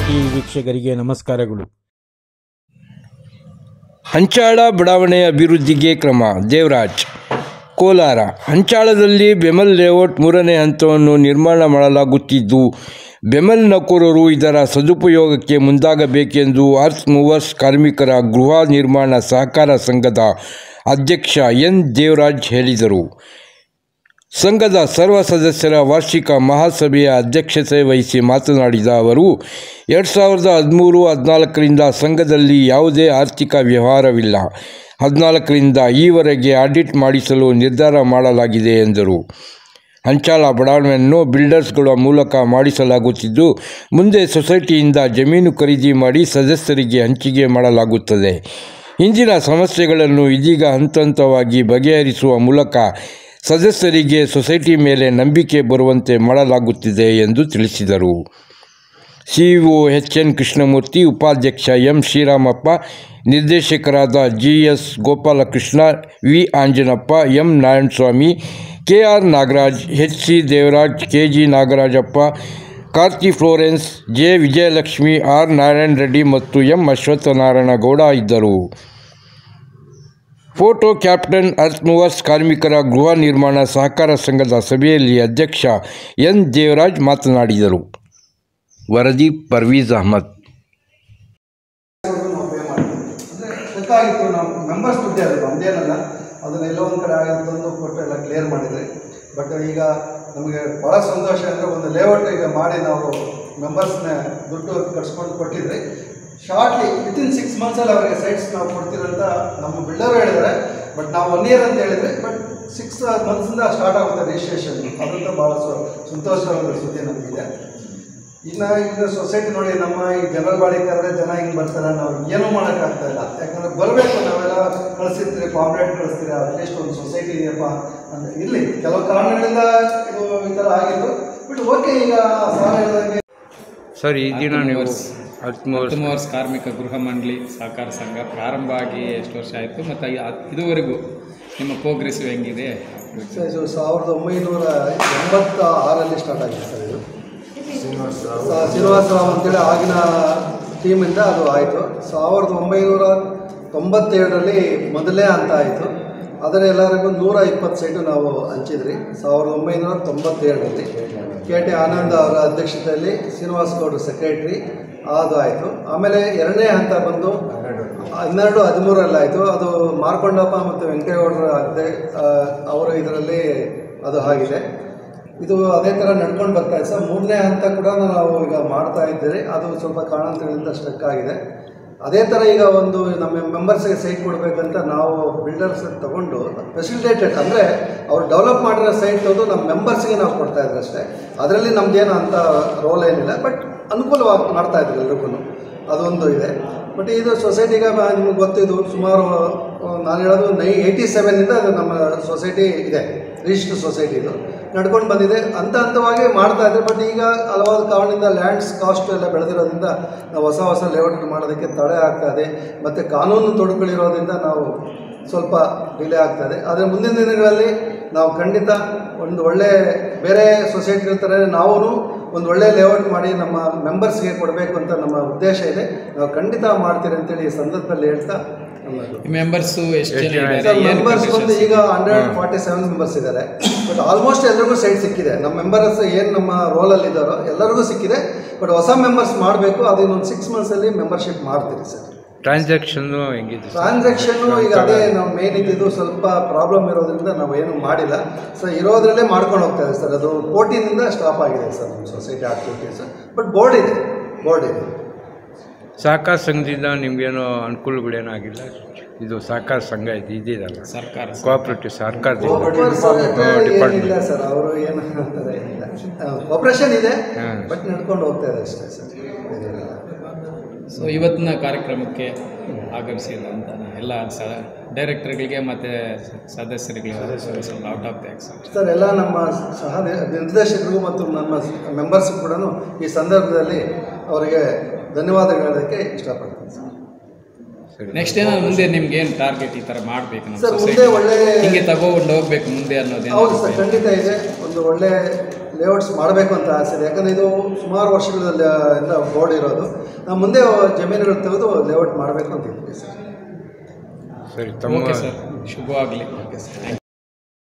TV ವೀಕ್ಷಕರಿಗೆ ನಮಸ್ಕಾರಗಳು. ಹಂಚಾಳ ಬಡಾವಣೆ ಅಭಿವೃದ್ಧಿಗೆ ಕ್ರಮ. ದೇವರಾಜ್, ಕೋಲಾರ. ಹಂಚಾಳದಲ್ಲಿ ಬೆಮೆಲ್ ಲೇಔಟ್ 3ನೇ ಹಂತವನ್ನು ನಿರ್ಮಾಣ ಮಾಡಲಾಗುತ್ತಿದ್ದು, ಬೆಮೆಲ್ ನೌಕರರು ಇದರ ಸದುಪಯೋಗಕ್ಕೆ ಮುಂದಾಗಬೇಕೆಂದು ಅರ್ತ್ ಮೂವರ್ಸ್ ಕಾರ್ಮಿಕರ ಗೃಹ ನಿರ್ಮಾಣ ಸಹಕಾರ ಸಂಘದ ಅಧ್ಯಕ್ಷ ಎನ್ ದೇವರಾಜ್ ಹೇಳಿದರು. ಸಂಘದ ಸರ್ವ ಸದಸ್ಯರ ವಾರ್ಷಿಕ ಮಹಾಸಭೆಯ ಅಧ್ಯಕ್ಷತೆ ವಹಿಸಿ ಮಾತನಾಡಿದ ಅವರು, 2013-14ರಿಂದ ಸಂಘದಲ್ಲಿ ಯಾವುದೇ ಆರ್ಥಿಕ ವ್ಯವಹಾರವಿಲ್ಲ. 14ರಿಂದ ಈವರೆಗೆ ಆಡಿಟ್ ಮಾಡಿಸಲು ನಿರ್ಧಾರ ಮಾಡಲಾಗಿದೆ ಎಂದರು. ಹಂಚಾಳ ಬಡಾವಣೆಯನ್ನು ಬಿಲ್ಡರ್ಸ್ಗಳ ಮೂಲಕ ಮಾಡಿಸಲಾಗುತ್ತಿದ್ದು, ಮುಂದೆ ಸೊಸೈಟಿಯಿಂದ ಜಮೀನು ಖರೀದಿ ಮಾಡಿ ಸದಸ್ಯರಿಗೆ ಹಂಚಿಕೆ ಮಾಡಲಾಗುತ್ತದೆ. ಇಂದಿನ ಸಮಸ್ಯೆಗಳನ್ನು ಇದೀಗ ಹಂತ-ಹಂತವಾಗಿ ಬಗೆಹರಿಸುವ ಮೂಲಕ ಸದಸ್ಯರಿಗೆ ಸೊಸೈಟಿ ಮೇಲೆ ನಂಬಿಕೆ ಬರುವಂತೆ ಮಾಡಲಾಗುತ್ತಿದೆ ಎಂದು ತಿಳಿಸಿದರು. ಸಿಇಒ ಎಚ್.ಎನ್. ಕೃಷ್ಣಮೂರ್ತಿ, ಉಪಾಧ್ಯಕ್ಷ ಎಂ. ಶ್ರೀರಾಮಪ್ಪ, ನಿರ್ದೇಶಕರಾದ GS. Gopalakrishna, V. Anjanappa, M. Narayanaswamy, KR. Nagaraj, HC. Devaraj, KG. Nagarajappa, Karthi Florence, J. Vijayalakshmi, R. Narayana Reddy ಮತ್ತು ಎಂ. ಅಶ್ವತ್ಥನಾರಾಯಣಗೌಡ ಇದ್ದರು. ಫೋಟೋ ಕ್ಯಾಪ್ಟನ್ ಅರ್ತ್ ಮೂವರ್ಸ್ ಕಾರ್ಮಿಕರ ಗೃಹ ನಿರ್ಮಾಣ ಸಹಕಾರ ಸಂಘದ ಸಭೆಯಲ್ಲಿ ಅಧ್ಯಕ್ಷ ಎನ್. ದೇವರಾಜ್ ಮಾತನಾಡಿದರು. ವರದಿ ಪರ್ವೀಜ್ ಅಹಮದ್. ನಾವು ಮೆಂಬರ್ಸ್ ದುಡ್ಡೇ ಅದು ನಮ್ಮದೇನಲ್ಲ, ಅದನ್ನೆಲ್ಲ ಒಂದು ಕಡೆ ಆಗಿತ್ತು ಕೊಟ್ಟು ಎಲ್ಲ ಕ್ಲಿಯರ್ ಮಾಡಿದ್ರಿ. ಬಟ್ ಈಗ ನಮಗೆ ಭಾಳ ಸಂತೋಷ ಅಂದರೆ ಒಂದು ಲೇಔಟ್ ಈಗ ಮಾಡಿ ನಾವು ಮೆಂಬರ್ಸ್ನ ದುಡ್ಡು ಕಟ್ಸ್ಕೊಂಡು ಕೊಟ್ಟಿದ್ರಿ. ಶಾರ್ಟ್ಲಿ ವಿತಿನ್ 6 ಮಂತ್ಸಲ್ಲಿ ಅವರಿಗೆ ಸೈಟ್ಸ್ ನಾವು ಕೊಡ್ತೀರಂತ ನಮ್ಮ ಬಿಲ್ಡರು ಹೇಳಿದ್ದಾರೆ. ಬಟ್ ನಾವು 1 ಇಯರ್ ಅಂತ ಹೇಳಿದ್ರಿ. ಬಟ್ 6 ಮಂತ್ಸಿಂದ ಸ್ಟಾರ್ಟ್ ಆಗುತ್ತೆ ರಿಜಿಸ್ಟ್ರೇಷನ್. ಅದಂತ ಭಾಳ ಸಂತೋಷವಾದ ಸುದ್ದಿ ನಮಗಿದೆ. ಇನ್ನು ಈಗ ಸೊಸೈಟಿ ನೋಡಿ, ನಮ್ಮ ಈ ಜನರಲ್ ಬಾಡಿ ಕರೆದ್ರೆ ಜನ ಹಿಂಗೆ ಬರ್ತಾರೆ, ನಾವು ಏನೂ ಮಾಡೋಕ್ಕಾಗ್ತಾ ಇಲ್ಲ. ಯಾಕಂದರೆ ಬರಬೇಕು, ನಾವೆಲ್ಲ ಕಳಿಸಿರ್ತೀರಿ, ಕಾಂಪ್ಲೇಂಟ್ ಕಳಿಸ್ತೀರಿ, ಅಟ್ಲೀಸ್ಟ್ ಒಂದು ಸೊಸೈಟಿ ಇದೆಯಪ್ಪ ಅಂತ ಇರಲಿ. ಕೆಲವು ಕಾರಣಗಳಿಂದ ಇದು ಈ ಥರ ಆಗಿತ್ತು. ಬಟ್ ಓಕೆ, ಈಗ ಸಾರ್ ಹೇಳಿದಂಗೆ ಸರ್, ಈ ದಿನ ನೀವು ಅರ್ತ್ ಮೂವರ್ಸ್ ಕಾರ್ಮಿಕ ಗೃಹ ಮಂಡಳಿ ಸಹಕಾರ ಸಂಘ ಪ್ರಾರಂಭ ಆಗಿ ಎಷ್ಟು ವರ್ಷ ಆಯಿತು ಮತ್ತು ಇದುವರೆಗೂ ನಿಮ್ಮ ಪ್ರೋಗ್ರೆಸ್ ಹೆಂಗಿದೆ? ಸರ್, ಇದು 1986ರಲ್ಲಿ ಸ್ಟಾರ್ಟ್ ಆಗಿದೆ ಸರ್. ಇದು ಶ್ರೀನಿವಾಸರಾವ್ ಅಂತೇಳಿ ಆಗಿನ ಟೀಮಿಂದ ಅದು ಆಯಿತು. 1997ರಲ್ಲಿ ಮೊದಲೇ ಹಂತ ಆಯಿತು. ಅದರ ಎಲ್ಲರಿಗೂ 120 ಸೈಟು ನಾವು ಹಂಚಿದ್ರಿ. 1997ರಲ್ಲಿ ಕೆ.ಟಿ. ಆನಂದ್ ಅವರ ಅಧ್ಯಕ್ಷತೆಯಲ್ಲಿ ಶ್ರೀನಿವಾಸ ಗೌಡ್ರು ಸೆಕ್ರೆಟ್ರಿ ಅದು ಆಯಿತು. ಆಮೇಲೆ 2ನೇ ಹಂತ ಬಂದು 12-13ರಲ್ಲಿ ಆಯಿತು. ಅದು ಮಾರ್ಕೊಂಡಪ್ಪ ಮತ್ತು ವೆಂಕಟೇಗೌಡರ ಅವರು ಇದರಲ್ಲಿ ಅದು ಆಗಿದೆ. ಇದು ಅದೇ ಥರ ನಡ್ಕೊಂಡು ಬರ್ತಾ ಇದೆ ಸರ್. 3ನೇ ಹಂತ ಕೂಡ ನಾವು ಈಗ ಮಾಡ್ತಾ ಇದ್ದೀರಿ. ಅದು ಸ್ವಲ್ಪ ಕಾರಣಾಂತರಗಳಿಂದ ಸ್ಟಕ್ ಆಗಿದೆ. ಅದೇ ಥರ ಈಗ ಒಂದು ನಮ್ಮ ಮೆಂಬರ್ಸ್ಗೆ ಸೈಟ್ ಕೊಡಬೇಕಂತ ನಾವು ಬಿಲ್ಡರ್ಸ್ ತೊಗೊಂಡು ಫೆಸಿಲಿಟೇಟೆಡ್, ಅಂದರೆ ಅವ್ರು ಡೆವಲಪ್ ಮಾಡಿರೋ ಸೈಟ್ ತಂದು ನಮ್ಮ ಮೆಂಬರ್ಸ್ಗೆ ನಾವು ಕೊಡ್ತಾಯಿದ್ರು ಅಷ್ಟೇ. ಅದರಲ್ಲಿ ನಮ್ಮದೇನು ಅಂಥ ರೋಲ್ ಏನಿಲ್ಲ. ಬಟ್ ಅನುಕೂಲವಾಗಿ ಮಾಡ್ತಾಯಿದ್ರು ಎಲ್ರಿಗೂ, ಅದೊಂದು ಇದೆ. ಬಟ್ ಇದು ಸೊಸೈಟಿಗೆ ನಿಮ್ಗೆ ಗೊತ್ತಿದ್ದು ಸುಮಾರು ನಾನು ಹೇಳೋದು 87ಇಂದ ಅದು ನಮ್ಮ ಸೊಸೈಟಿ ಇದೆ, ರಿಜಿಸ್ಟರ್ ಸೊಸೈಟಿ ಇದು ನಡ್ಕೊಂಡು ಬಂದಿದೆ. ಹಂತವಾಗಿ ಮಾಡ್ತಾಯಿದ್ರೆ. ಬಟ್ ಈಗ ಹಲವಾರು ಕಾರಣದಿಂದ ಲ್ಯಾಂಡ್ಸ್ ಕಾಸ್ಟ್ ಎಲ್ಲ ಬೆಳೆದಿರೋದ್ರಿಂದ ನಾವು ಹೊಸ ಲೇಔಟ್ ಮಾಡೋದಕ್ಕೆ ತಡೆ ಆಗ್ತಾಯಿದೆ. ಮತ್ತು ಕಾನೂನು ತೊಡಕುಗಳಿರೋದ್ರಿಂದ ನಾವು ಸ್ವಲ್ಪ ಡಿಲೇ ಆಗ್ತಾಯಿದೆ. ಆದರೆ ಮುಂದಿನ ದಿನಗಳಲ್ಲಿ ನಾವು ಖಂಡಿತ ಒಂದು ಒಳ್ಳೆ ಬೇರೆ ಸೊಸೈಟಿ ಇರ್ತಾರೆ, ನಾವು ಒಂದು ಒಳ್ಳೆ ಲೇಔಟ್ ಮಾಡಿ ನಮ್ಮ ಮೆಂಬರ್ಸ್ಗೆ ಕೊಡಬೇಕು ಅಂತ ನಮ್ಮ ಉದ್ದೇಶ ಇದೆ. ನಾವು ಖಂಡಿತ ಮಾಡ್ತೀರಿ ಅಂತೇಳಿ ಈ ಸಂದರ್ಭದಲ್ಲಿ ಹೇಳ್ತಾ, ಮೆಂಬರ್ಸು ಎಷ್ಟು ಜನ? ಮೆಂಬರ್ಸ್ ಬಂದು ಈಗ 147 ಮೆಂಬರ್ಸ್ ಇದ್ದಾರೆ. ಬಟ್ ಆಲ್ಮೋಸ್ಟ್ ಎಲ್ಲರಿಗೂ ಸೈಟ್ ಸಿಕ್ಕಿದೆ. ನಮ್ಮ ಮೆಂಬರ್ಸ್ ಏನು ನಮ್ಮ ರೋಲಲ್ಲಿ ಇದ್ದಾರೋ ಎಲ್ಲರಿಗೂ ಸಿಕ್ಕಿದೆ. ಬಟ್ ಹೊಸ ಮೆಂಬರ್ಸ್ ಮಾಡಬೇಕು. ಅದು ಇನ್ನೊಂದು 6 ಮಂತ್ಸಲ್ಲಿ ಮೆಂಬರ್ಶಿಪ್ ಮಾಡ್ತೀರಿ ಸರ್. ಟ್ರಾನ್ಸಾಕ್ಷನ್ನು ಹೆಂಗಿದೆ? ಟ್ರಾನ್ಸಾಕ್ಷನ್ನು ಈಗ ಅದೇ ನಾವು ಮೇನ್ ಇದ್ದಿದ್ದು ಸ್ವಲ್ಪ ಪ್ರಾಬ್ಲಮ್ ಇರೋದ್ರಿಂದ ನಾವು ಏನು ಮಾಡಿಲ್ಲ ಸರ್. ಇರೋದ್ರಲ್ಲೇ ಮಾಡ್ಕೊಂಡು ಹೋಗ್ತಾ ಇದೆ ಸರ್. ಅದು 14ನಿಂದ ಸ್ಟಾಪ್ ಆಗಿದೆ ಸರ್ ನಮ್ಮ ಸೊಸೈಟಿ ಆಕ್ಟಿವಿಟೀಸ್. ಬಟ್ ಬೋರ್ಡ್ ಇದೆ. ಸಹಕಾರ ಸಂಘದಿಂದ ನಿಮಗೇನೋ ಅನುಕೂಲಗಳೇನಾಗಿಲ್ಲ? ಇದು ಸಹಕಾರ ಸಂಘ ಇದೆಯಲ್ಲ, ಸರ್ಕಾರ ಕೋಆಪರೇಟಿವ್ ಸರ್ಕಾರದಿಂದ ಏನಿಲ್ಲ ಸರ್. ಅವರು ಏನು ಅಂತಾರೆ ಇಲ್ಲ, ಆಪರೇಷನ್ ಇದೆ. ಬಟ್ ನಡ್ಕೊಂಡು ಹೋಗ್ತಾ ಇದೆ ಅಷ್ಟೇ ಸರ್. ಸೊ ಇವತ್ತಿನ ಕಾರ್ಯಕ್ರಮಕ್ಕೆ ಆಗಮಿಸಿದಂಥ ಎಲ್ಲ ಡೈರೆಕ್ಟರ್ಗಳಿಗೆ ಮತ್ತು ಸದಸ್ಯರಿಗೆ ಔಟ್ ಆಫ್ ಥ್ಯಾಂಕ್ಸ್ ಸರ್. ಎಲ್ಲ ನಮ್ಮ ಸಹ ನಿರ್ದೇಶಕರಿಗೂ ಮತ್ತು ನಮ್ಮ ಮೆಂಬರ್ಸ್ ಕೂಡ ಈ ಸಂದರ್ಭದಲ್ಲಿ ಅವರಿಗೆ ಧನ್ಯವಾದಗಳು ಹೇಳೋದಕ್ಕೆ ಇಷ್ಟಪಡ್ತೀನಿ ಸರ್. ನೆಕ್ಸ್ಟ್ ಏನೋ ಮುಂದೆ ನಿಮ್ಗೆ ಏನು ಟಾರ್ಗೆಟ್ ಈ ಥರ ಮಾಡಬೇಕು ನಮ್ಮ ಸರ್ ಮುಂದೆ society? ಒಳ್ಳೆ ಹಿಂಗೆ ತಗೊಂಡು ಹೋಗ್ಬೇಕು ಮುಂದೆ ಅನ್ನೋದೇನು ಹೌದು ಸರ್ ಖಂಡಿತ ಇದೆ. ಒಂದು ಒಳ್ಳೆ ಲೇಔಟ್ಸ್ ಮಾಡಬೇಕು ಅಂತ ಆಸೆ ಇದೆ. ಯಾಕಂದರೆ ಇದು ಸುಮಾರು ವರ್ಷಗಳಿಂದ ಬೋರ್ಡ್ ಇರೋದು. ನಾವು ಮುಂದೆ ಜಮೀನುಗಳು ತೆಗೆದು ಲೇಔಟ್ ಮಾಡಬೇಕು ಅಂತ ಇದ್ದೀವಿ ಸರ್. ಸರಿ ಓಕೆ ಸರ್, ಶುಭವಾಗಲಿ. Okay sir.